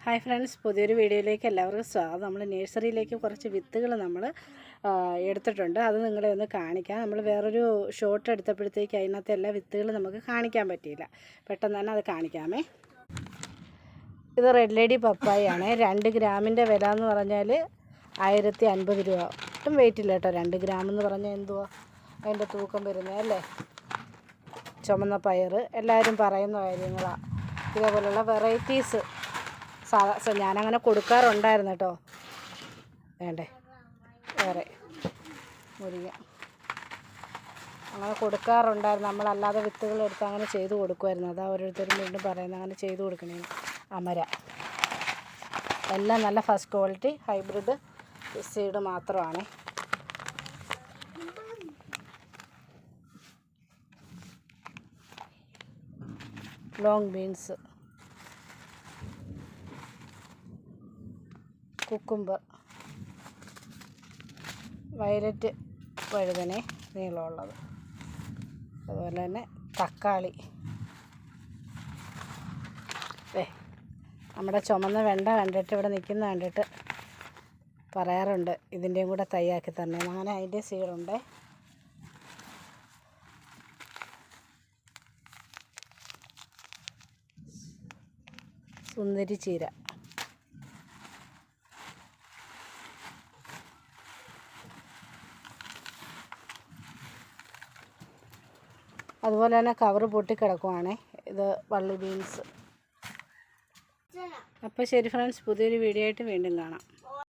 Hi friends, പുതിയൊരു വീഡിയോയിലേക്ക് എല്ലാവർക്കും സ്വാഗതം. നമ്മൾ നഴ്സറിയിലേക്ക് കുറച്ച് വിത്തുകൾ നമ്മൾ എടുത്തിട്ടുണ്ട്. അത് നിങ്ങളെ ഒന്ന് കാണിക്കാം. നമ്മൾ വേറൊരു ഷോട്ട് എടുത്തപ്പോഴത്തേക്ക് അതിനകത്ത് എല്ലാ വിത്തുകളും നമുക്ക് കാണിക്കാൻ പറ്റിയില്ല. പെട്ടെന്ന് തന്നെ അത് കാണിക്കാമേ. ഇത് റെഡ് ലേഡി പപ്പായാണ്. 2 ഗ്രാമിൻ്റെ വില എന്ന് പറഞ്ഞാൽ 1050 രൂപ. ഒട്ടും വെയിറ്റ് ഇല്ല കേട്ടോ. 2 ഗ്രാം എന്ന് പറഞ്ഞാൽ എന്തുവാ അതിൻ്റെ തൂക്കം വരുന്നത് അല്ലേ. ചുമന്ന പയർ എല്ലാവരും പറയുന്ന കാര്യങ്ങളാണ്. ഇതേപോലെയുള്ള വെറൈറ്റീസ് ഞാനങ്ങനെ കൊടുക്കാറുണ്ടായിരുന്നു കേട്ടോ. വേണ്ടേ വേറെ മുരിങ്ങ അങ്ങനെ കൊടുക്കാറുണ്ടായിരുന്നു. നമ്മളല്ലാതെ വിത്തുകൾ എടുത്ത് അങ്ങനെ ചെയ്ത് കൊടുക്കുമായിരുന്നു. അതാ ഓരോരുത്തരും വീണ്ടും പറയുന്നത് അങ്ങനെ ചെയ്ത് കൊടുക്കണേ. അമര എല്ലാം നല്ല ഫസ്റ്റ് ക്വാളിറ്റി ഹൈബ്രിഡ് സീഡ് മാത്രമാണ്. ലോങ് ബീൻസ്, കുക്കുംബർ, വയലറ്റ് വഴുതന നീളമുള്ളത്, അതുപോലെ തന്നെ തക്കാളി. നമ്മുടെ ചുമന്ന വെണ്ട കണ്ടിട്ട് ഇവിടെ നിൽക്കുന്ന കണ്ടിട്ട് പറയാറുണ്ട് ഇതിൻ്റെയും കൂടെ തയ്യാക്കി തന്നെ. അങ്ങനെ അതിൻ്റെ സീഡുണ്ട്. സുന്ദരി ചീര, അതുപോലെ തന്നെ കവറ് പൊട്ടിക്കിടക്കുവാണേ. ഇത് വള്ളി ബീൻസ്. അപ്പോൾ ശരി ഫ്രണ്ട്സ്, പുതിയൊരു വീഡിയോ ആയിട്ട് വീണ്ടും കാണാം.